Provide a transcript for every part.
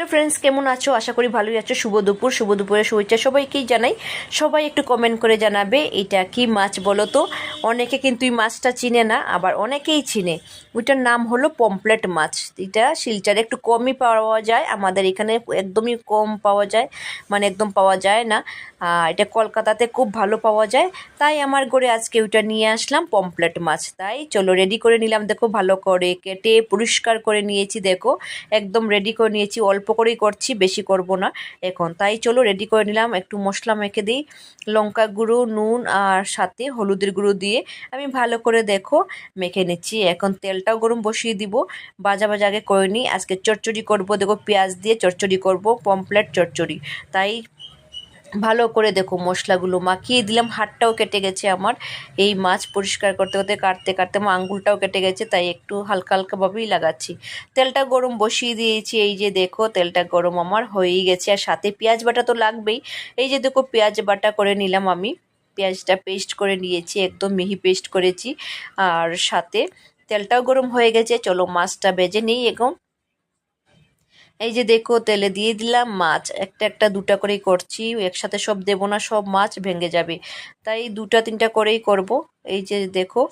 Hello friends, কেমন আছো? আশা করি ভালোই আছো। শুভ দুপুরের শুভেচ্ছা সবাইকেই জানাই। সবাই একটু কমেন্ট করে জানাবে এটা কি মাছ বলো তো। অনেকে কিন্তু এই মাছটা চিনে না, আবার অনেকেই চিনে। ওইটার নাম হলো পমফ্রেট মাছ। এটা শিলচরে একটু কমই পাওয়া যায়, আমাদের এখানে একদমই কম পাওয়া যায়, মানে একদম পাওয়া যায় না। এটা কলকাতাতে খুব ভালো পাওয়া যায়, তাই আমার ঘরে আজকে ওইটা নিয়ে আসলাম পমফ্রেট মাছ। তাই চলো রেডি করে নিলাম, দেখো ভালো করে কেটে পরিষ্কার করে নিয়েছি, দেখো একদম রেডি করে নিয়েছি। অল্প করেই করছি, বেশি করব না এখন। তাই চলো রেডি করে নিলাম। একটু মশলা মেখে দিই, লঙ্কা গুঁড়ো, নুন আর সাথে হলুদের গুঁড়ো দিয়ে আমি ভালো করে দেখো মেখে নিচ্ছি। এখন তেলটাও গরম বসিয়ে দিব, ভাজা আগে করে নিই। আজকে চচ্চড়ি করব, দেখো পেঁয়াজ দিয়ে চচ্চড়ি করব, পমফ্রেট চচ্চড়ি। তাই ভালো করে দেখো মশলাগুলো মাখিয়ে দিলাম। হাতটাও কেটে গেছে আমার, এই মাছ পরিষ্কার করতে করতে কাটতে আমার আঙুলটাও কেটে গেছে, তাই একটু হালকাভাবেই লাগাচ্ছি। তেলটা গরম বসিয়ে দিয়েছি, এই যে দেখো তেলটা গরম আমার হয়েই গেছে। আর সাথে পেঁয়াজ বাটা তো লাগবেই। এই যে দেখো পেঁয়াজ বাটা করে নিলাম আমি, পেঁয়াজটা পেস্ট করে নিয়েছি, একদম মিহি পেস্ট করেছি। আর সাথে তেলটাও গরম হয়ে গেছে, চলো মাছটা ভেজে নিই এখন। এই যে দেখো তেলে দিয়ে দিলাম মাছ, একটা দুটা করেই করছি, একসাথে সব দেবো না, সব মাছ ভেঙে যাবে, তাই দুটা তিনটা করেই করব। এই যে দেখো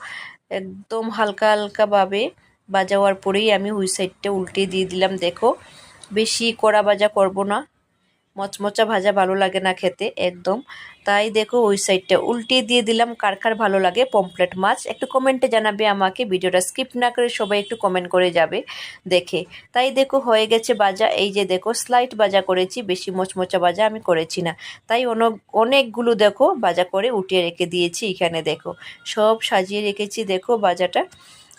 একদম হালকাভাবে ভাজা হওয়ার পরেই আমি ওই সাইডটা উল্টে দিয়ে দিলাম। দেখো বেশি কড়া ভাজা করব না, মচমচা ভাজা ভালো লাগে না খেতে একদম। তাই দেখো ওই সাইডটা উল্টিয়ে দিয়ে দিলাম। কার ভালো লাগে পমফ্রেট মাছ একটু কমেন্টে জানাবে আমাকে, ভিডিওটা স্কিপ না করে সবাই একটু কমেন্ট করে যাবে দেখে। তাই দেখো হয়ে গেছে ভাজা। এই যে দেখো স্লাইট ভাজা করেছি, বেশি মচমচা ভাজা আমি করেছি না। তাই অনেকগুলো দেখো ভাজা করে উঠিয়ে রেখে দিয়েছি। এখানে দেখো সব সাজিয়ে রেখেছি, দেখো ভাজাটা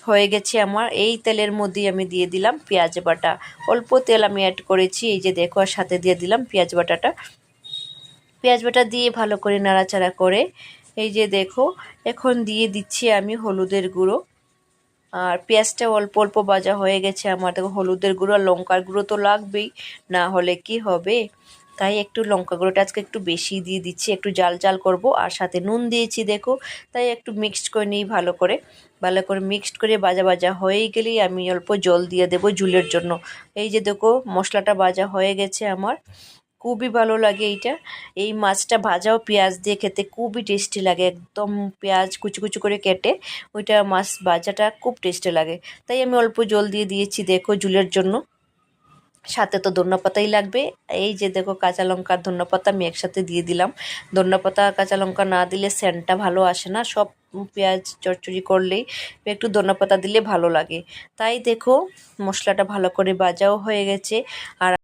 হয়ে গেছে আমার। এই তেলের মধ্যেই আমি দিয়ে দিলাম পেঁয়াজ বাটা, অল্প তেল আমি অ্যাড করেছি। এই যে দেখো আর সাথে দিয়ে দিলাম পেঁয়াজ বাটা দিয়ে ভালো করে নাড়াচাড়া করে এই যে দেখো এখন দিয়ে দিচ্ছি আমি হলুদের গুঁড়ো। আর পেঁয়াজটা অল্প ভাজা হয়ে গেছে আমার, দেখো হলুদের গুঁড়ো আর লঙ্কার গুঁড়ো তো লাগবেই, না হলে কি হবে। তাই একটু লঙ্কা গুঁড়োটা আজকে একটু বেশি দিয়ে দিচ্ছি, একটু জাল করব। আর সাথে নুন দিয়েছি দেখো, তাই একটু মিক্সড করে নিই ভালো করে মিক্সড করে ভাজা হয়েই গেলেই আমি অল্প জল দিয়ে দেবো ঝুলের জন্য। এই যে দেখো মশলাটা ভাজা হয়ে গেছে আমার, খুবই ভালো লাগে এইটা। এই মাছটা ভাজাও পেঁয়াজ দিয়ে খেতে খুবই টেস্টি লাগে, একদম পেঁয়াজ কুচি করে কেটে ওইটা মাছ ভাজাটা খুব টেস্টি লাগে। তাই আমি অল্প জল দিয়ে দিয়েছি দেখো ঝুলের জন্য। সাথে তো ধনেপাতাই লাগবে। এই যে দেখো কাঁচা লঙ্কা আর ধনেপাতা আমি একসাথে দিয়ে দিলাম। ধনেপাতা কাঁচা লঙ্কা না দিলে সেন্টটা ভালো আসে না, সব পেঁয়াজ চচ্চড়ি করলেই একটু ধনেপাতা দিলে ভালো লাগে। তাই দেখো মশলাটা ভালো করে ভাজাও হয়ে গেছে। আর